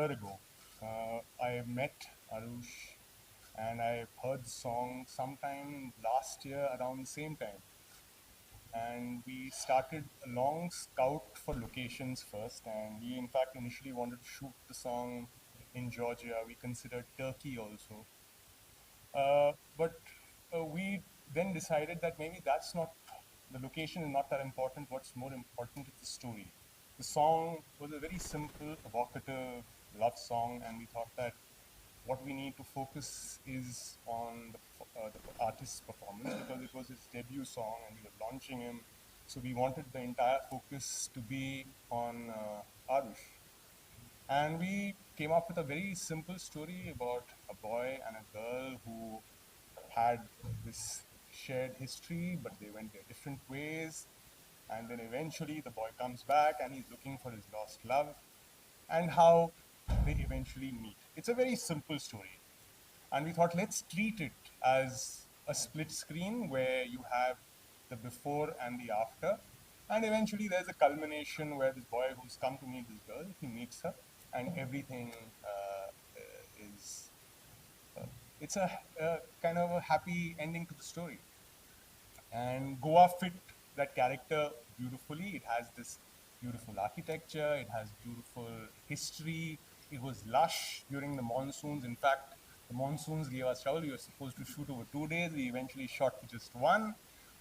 year ago. I met Arush and I heard the song sometime last year around the same time. And we started a long scout for locations first. And we, in fact, initially wanted to shoot the song in Georgia. We considered Turkey also. But we then decided that maybe that's not, the location is not that important. What's more important is the story. The song was a very simple, evocative love song, and we thought that what we need to focus is on the artist's performance because it was his debut song and we were launching him. So we wanted the entire focus to be on Arush. And we came up with a very simple story about a boy and a girl who had this shared history, but they went their different ways. And then eventually the boy comes back and he's looking for his lost love and how they eventually meet. It's a very simple story. And we thought, let's treat it as a split screen where you have the before and the after. And eventually there's a culmination where this boy who's come to meet this girl, he meets her, and everything is, it's a kind of a happy ending to the story. And Goa fit that character beautifully. It has this beautiful architecture, it has beautiful history. It was lush during the monsoons. In fact, the monsoons gave us trouble. We were supposed to shoot over 2 days. We eventually shot for just one,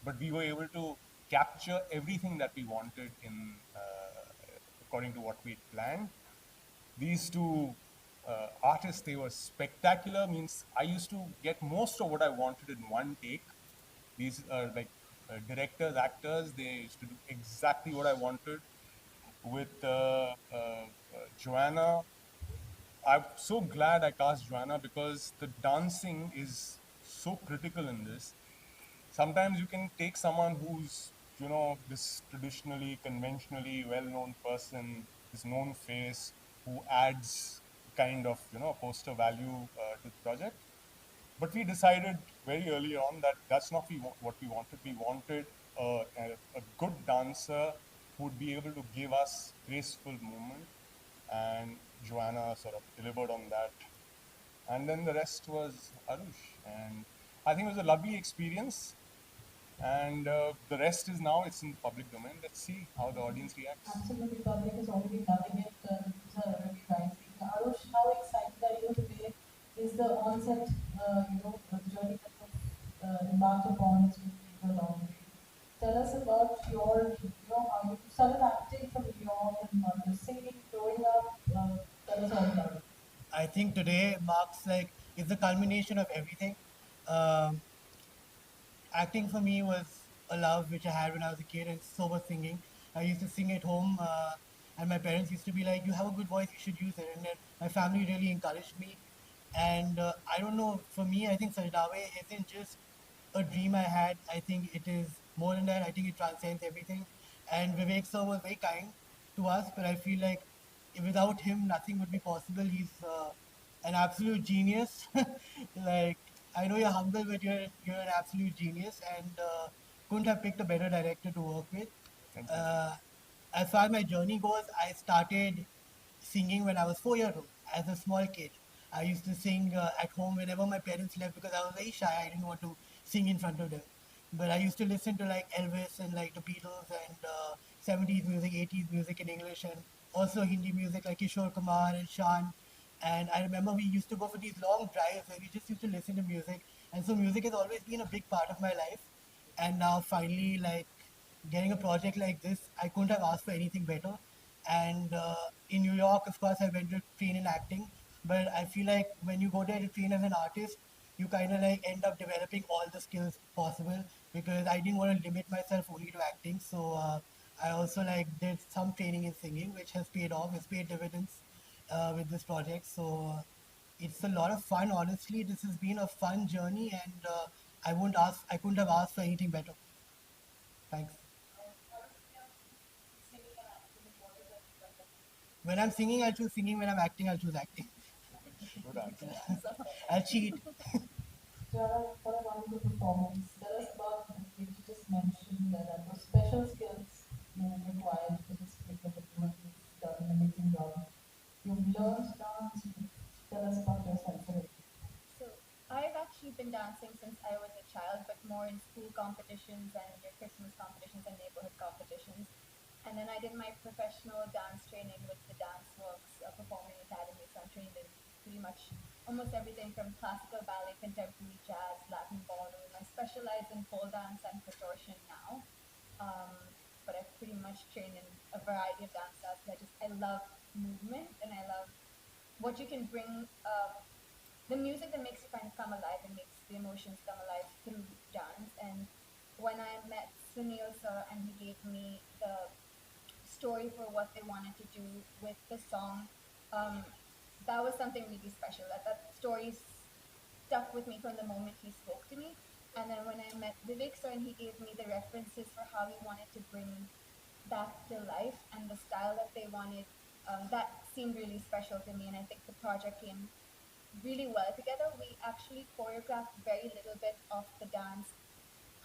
but we were able to capture everything that we wanted in according to what we had planned. These two artists, they were spectacular. Means I used to get most of what I wanted in one take. These are like directors, actors. They used to do exactly what I wanted. With Joanna, I'm so glad I cast Joanna because the dancing is so critical in this. Sometimes you can take someone who's, this traditionally, conventionally well-known person, this known face, who adds kind of, poster value to the project. But we decided very early on that that's not what we wanted. We wanted a good dancer who would be able to give us graceful movement, and Joanna sort of delivered on that. And then the rest was Arush, and I think it was a lovely experience. And the rest is now it's in the public domain. Let's see how the audience reacts. Absolutely, public is already loving it. The reviews are already rising. Arush, how excited are you today? Is the onset, the journey that you've embarked upon is going to take a long way. Tell us about your, how you started acting from New York and your singing, growing up. Tell us all about it. I think today marks like is the culmination of everything. Um, Acting for me was a love which I had when I was a kid, and so was singing. I used to sing at home, and my parents used to be like, "You have a good voice, you should use it." And then my family really encouraged me. And I don't know, for me, I think Sajdawe isn't just a dream I had. I think it is more than that. I think it transcends everything. And Vivek sir was very kind to us, but I feel like without him, nothing would be possible. He's an absolute genius. Like I know you're humble, but you're an absolute genius, and couldn't have picked a better director to work with. Thank you. Uh, as far as my journey goes, I started singing when I was 4 years old. As a small kid, I used to sing at home whenever my parents left because I was very shy. I didn't want to sing in front of them. But I used to listen to like Elvis and like the Beatles and 70s music, 80s music in English, and also Hindi music like Kishore Kumar and Shan. And I remember we used to go for these long drives where we just used to listen to music. And so music has always been a big part of my life. And now finally, like getting a project like this, I couldn't have asked for anything better. And in New York, of course, I went to train in acting. But I feel like when you go there to train as an artist, you kind of like end up developing all the skills possible because I didn't want to limit myself only to acting. So I also like did some training in singing, which has paid off. It's paid dividends with this project. So it's a lot of fun. Honestly, this has been a fun journey, and I couldn't have asked for anything better. Thanks. When I'm singing, I'll choose singing. When I'm acting, I'll choose acting. Good answer. I'll cheat. Jara, for a wonderful performance. Tell us about the you just mentioned that those special skills you required for this particular performance. You've done an amazing job. You've learned now been dancing since I was a child, but more in school competitions and your Christmas competitions and neighborhood competitions. And then I did my professional dance training with the Dance Works Performing Academy. So I'm trained in pretty much almost everything from classical ballet, contemporary jazz, Latin ballroom. I specialize in pole dance and contortion now. Um, but I've pretty much trained in a variety of dance styles. I love movement and I love what you can bring. The music that makes you kind of come alive and makes the emotions come alive through dance. And when I met Sunil sir and he gave me the story for what they wanted to do with the song, um, that was something really special. That story stuck with me from the moment he spoke to me. And then when I met Vivek sir and he gave me the references for how he wanted to bring that to life and the style that they wanted, that seemed really special to me. And I think the project came really well together. We actually choreographed very little bit of the dance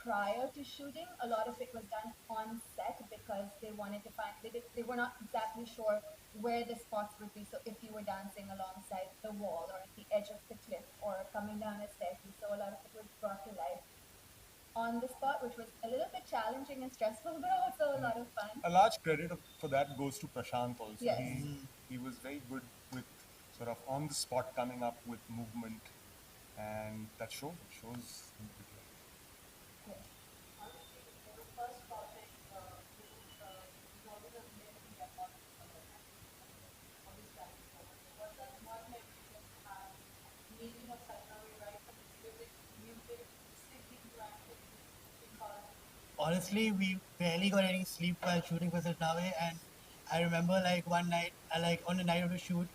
prior to shooting. A lot of it was done on set because they wanted to find they were not exactly sure where the spots would be. So if you were dancing alongside the wall or at the edge of the cliff or coming down a staircase, so a lot of it was brought to life on the spot, which was a little bit challenging and stressful, but also a lot of fun. A large credit for that goes to Prashant also. Yes. He was very good with sort of on the spot coming up with movement, and that shows. It shows in the video. Yes. Honestly, for the first project, you always have memory that always carries forward. So what's that one memory that you have making of Sajna Way right from music, singing to acting? Because Honestly, we barely got any sleep while shooting for Satnave, and I remember like one night, like on the night of the shoot,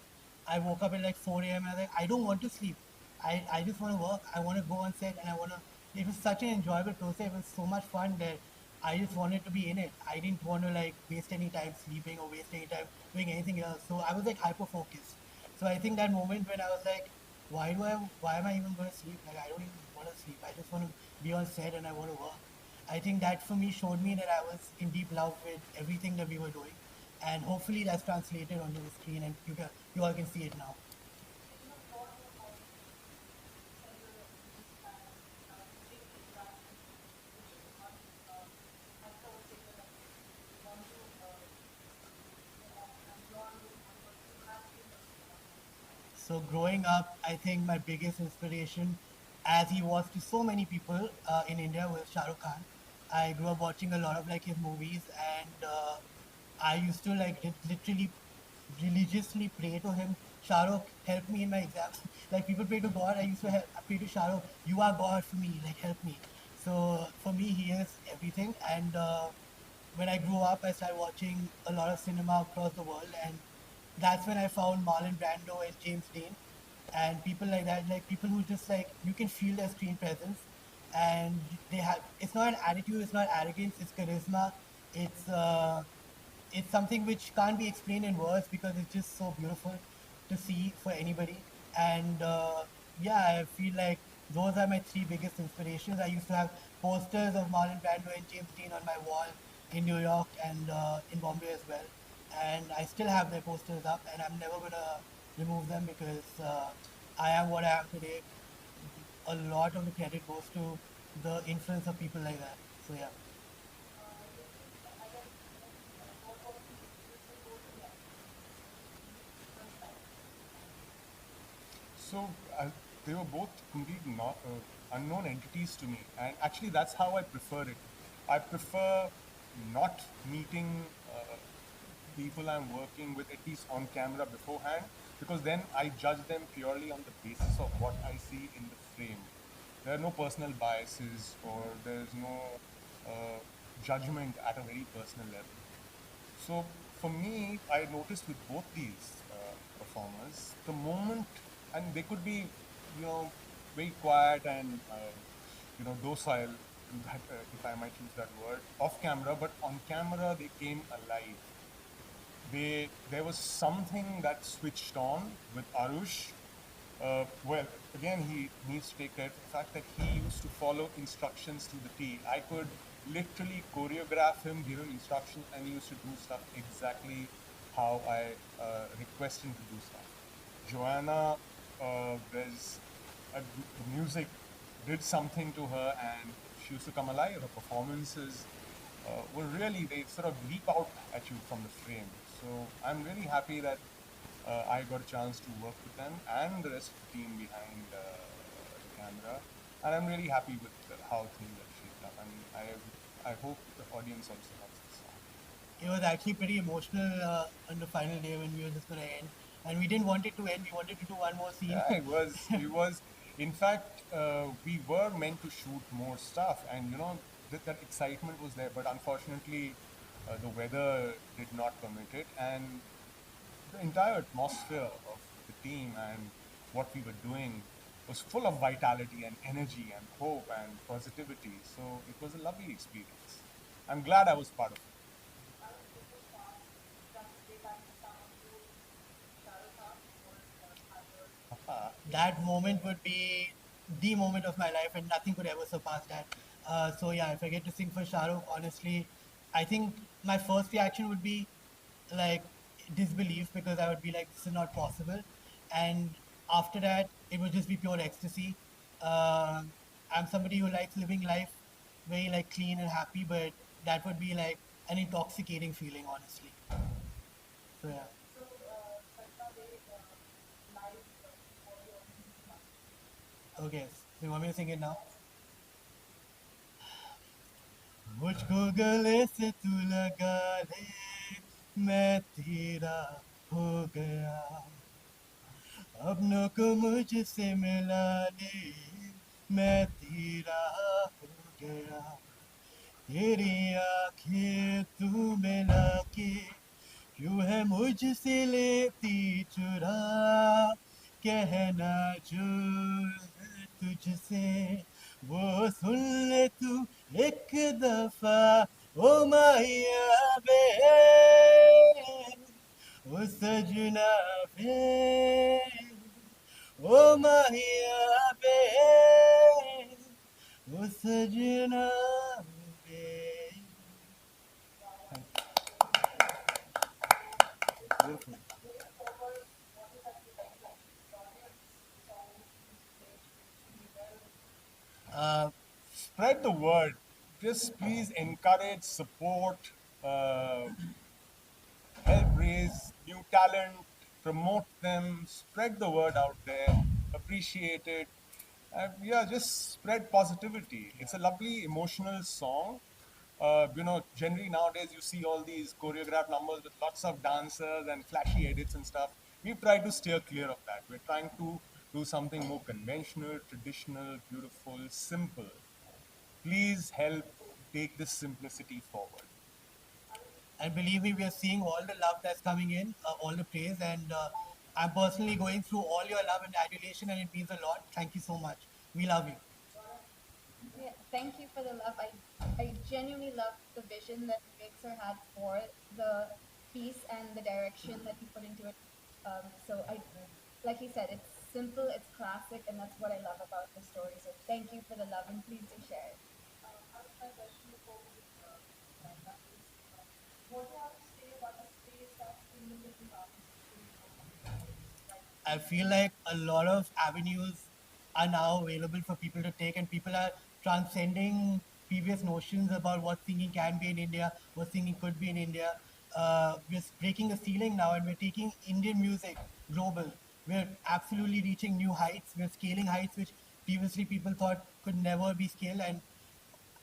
I woke up at like 4 a.m. and I was like, I don't want to sleep. I just want to work. I want to go on set and I want to. It was such an enjoyable process. It was so much fun that I just wanted to be in it. I didn't want to like waste any time sleeping or waste any time doing anything else. So I was like hyper focused. So I think that moment when I was like, why am I even going to sleep? Like I don't even want to sleep. I just want to be on set and I want to work. I think that for me showed me that I was in deep love with everything that we were doing, and hopefully that's translated onto the screen and you all can see it now. so for your audience, several music fans, music interactions which is one actor or singer that you want to and drawn to or you have been looking forward to? So growing up, I think my biggest inspiration, as he was to so many people in India, was Shah Rukh Khan. I grew up watching a lot of like his movies, and I used to like literally religiously pray to him. Shah Rukh, help me in my exams. Like people pray to God, I used to pray to Shah Rukh. You are God for me. Like help me. So for me, he is everything. And when I grew up, I started watching a lot of cinema across the world, and that's when I found Marlon Brando and James Dean, and people like that, like people who just like you can feel their screen presence, and they have. It's not an attitude, it's not arrogance, it's charisma. It's uh, it's something which can't be explained in words because it's just so beautiful to see for anybody. And yeah, I feel like those are my three biggest inspirations. I used to have posters of Marlon Brando and James Dean on my wall in New York and in Bombay as well. And I still have their posters up, and I'm never gonna remove them because I am what I am today. A lot of the credit goes to the influence of people like that. So yeah. Rishi, again, what was the initial go-to reaction when you first started working with them? So they were both complete not, unknown entities to me, and actually that's how I prefer it. I prefer not meeting people I'm working with at least on camera beforehand, because then I judge them purely on the basis of what I see in the frame. There are no personal biases or there's no judgment at a very personal level. So for me, I noticed with both these performers, the moment, and they could be, very quiet and, docile, that, if I might use that word, off camera, but on camera they came alive. There was something that switched on with Arush. Well, again, he needs to take credit for the fact that he used to follow instructions to the T. I could literally choreograph him, give him instructions, and he used to do stuff exactly how I request him to do stuff. Joanna, there's the music. did something to her and she used to come alive. Her performances were really, they sort of leap out at you from the frame. So I'm really happy that I got a chance to work with them and the rest of the team behind the camera. And I'm really happy with how things have shaped up. And I hope the audience also loves the song. It was actually pretty emotional on the final day when we were just going to end. And we didn't want it to end. We wanted to do one more scene. Yeah, it was. It was. In fact, we were meant to shoot more stuff, and that excitement was there. But unfortunately, the weather did not permit it, and the entire atmosphere of the team and what we were doing was full of vitality and energy and hope and positivity. So it was a lovely experience. I'm glad I was part of it. That moment would be the moment of my life, and nothing could ever surpass that. So yeah, if I get to sing for Shah Rukh, honestly, I think my first reaction would be like disbelief, because I would be like, this is not possible. And after that, it would just be pure ecstasy. I'm somebody who likes living life very like clean and happy, but that would be like an intoxicating feeling, honestly. So yeah. So, Sajna, live audio of this one. Okay, so you want me to sing it now? मुझको गले से तू लगा ले, मैं तेरा हो गया, अपनों को मुझसे मिला ले, मैं तेरा हो गया, तेरी आंखें तू मिला के क्यों है मुझसे लेती चुरा, कहना जो है तुझसे वो सुन ले तू एक दफा, ओ माहिया बे, ओ सजना बे, ओ माहिया बे, ओ सजना बे. Beautiful. Going forward, what is that you like to achieve with the audience? The song is played extremely well. Spread the word. Just please encourage, support, uh, help raise new talent, promote them, spread the word out there, appreciate it. Yeah, just spread positivity. It's a lovely emotional song. Generally nowadays you see all these choreographed numbers with lots of dancers and flashy edits and stuff. We've tried to steer clear of that. We're trying to do something more conventional, traditional, beautiful, simple. Please help take this simplicity forward. And believe me, we are seeing all the love that's coming in, all the praise, and I'm personally going through all your love and adulation, and it means a lot. Thank you so much. We love you. Yeah, thank you for the love. I genuinely love the vision that Mixer had for the piece and the direction that you put into it. So like he said, it's simple, it's classic, and that's what I love about the story. So thank you for the love, and please do share it. Arush, my question before we wind up is, what do you have to say about the space that independent artists play in our country right now? I feel like a lot of avenues are now available for people to take, and people are transcending previous notions about what singing can be in India, what singing could be in India. We're breaking the ceiling now, and we're taking Indian music global. We're absolutely reaching new heights. We're scaling heights which previously people thought could never be scaled, and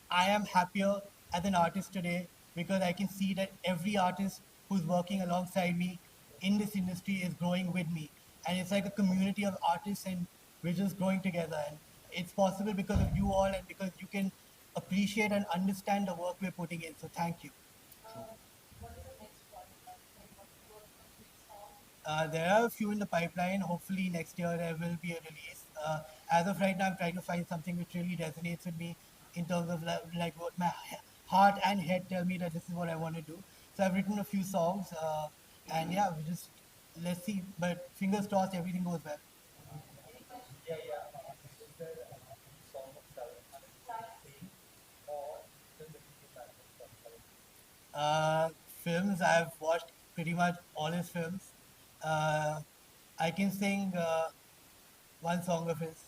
I am happier as an artist today because I can see that every artist who's working alongside me in this industry is growing with me. And it's like a community of artists, and we're just growing together. And it's possible because of you all and because you can appreciate and understand the work we're putting in. So thank you. What is the next project like? What are the next song? There are a few in the pipeline. Hopefully next year there will be a release. As of right now, I'm trying to find something which really resonates with me in terms of like what my heart and head tell me that this is what I want to do. So I've written a few songs, and yeah, we just let's see. But fingers crossed, everything goes well. Any questions? Uh, Films, I've watched pretty much all his films. Uh, I can sing one song of his.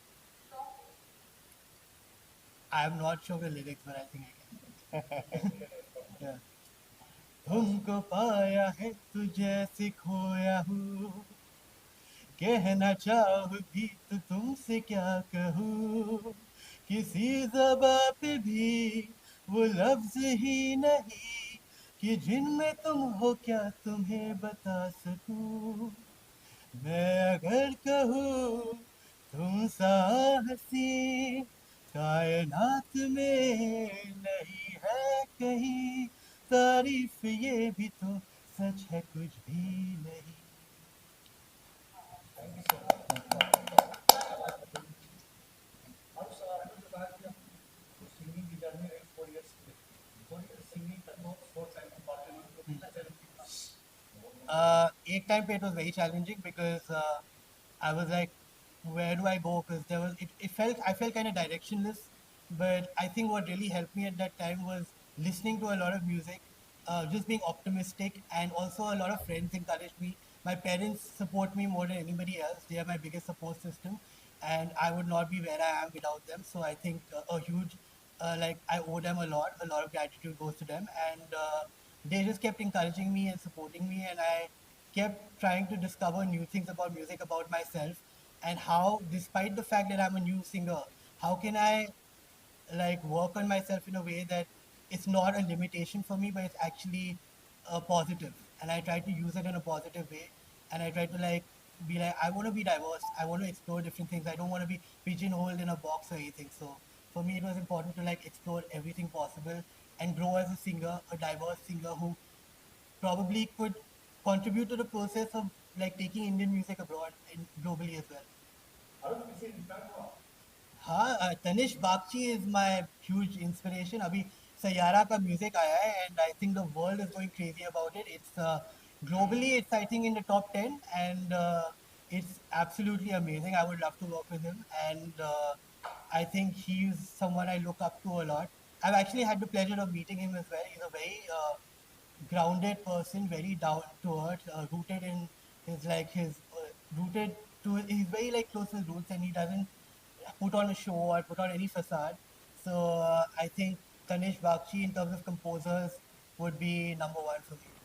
I'm not sure the lyrics, but I think I can. Yeah. तुमको पाया है तुझे सिखोया हूँ कहना चाहूँ भी तो तुमसे क्या कहूँ किसी ज़बा पे भी वो लफ्ज़ ही नहीं कि जिनमें तुम हो क्या तुम्हें बता सकूँ मैं अगर कहूँ तुम सा हसी कायनात में नहीं है कहीं तारीफ ये भी तो सच है कुछ भी नहीं एक टाइम पे it was very challenging because I was like, where do I go? Because there was it felt I felt kind of directionless. But I think what really helped me at that time was listening to a lot of music, just being optimistic, and also a lot of friends encouraged me. My parents support me more than anybody else. They are my biggest support system, and I would not be where I am without them. So I think a huge like I owe them a lot. A lot of gratitude goes to them, and they just kept encouraging me and supporting me, and I kept trying to discover new things about music, about myself, and how, despite the fact that I'm a new singer, how can I like work on myself in a way that it's not a limitation for me, but it's actually a positive. And I try to use it in a positive way. And I try to like be like, I want to be diverse. I want to explore different things. I don't want to be pigeonholed in a box or anything. So for me, it was important to like explore everything possible and grow as a singer, a diverse singer who probably could contribute to the process of like taking Indian music abroad and globally as well. हाँ Tanish Bagchi is my huge inspiration अभी सयारा का music आया है and I think the world is going crazy about it it's globally it's I think in the top 10 and it's absolutely amazing. I would love to work with him and I think he's someone I look up to a lot. I've actually had the pleasure of meeting him as well. He's a very grounded person, very down to earth, rooted in his like his rooted to he's very like close to his roots and he doesn't put on a show or put on any facade. So I think Tanish Bakshi in terms of composers would be number one for me.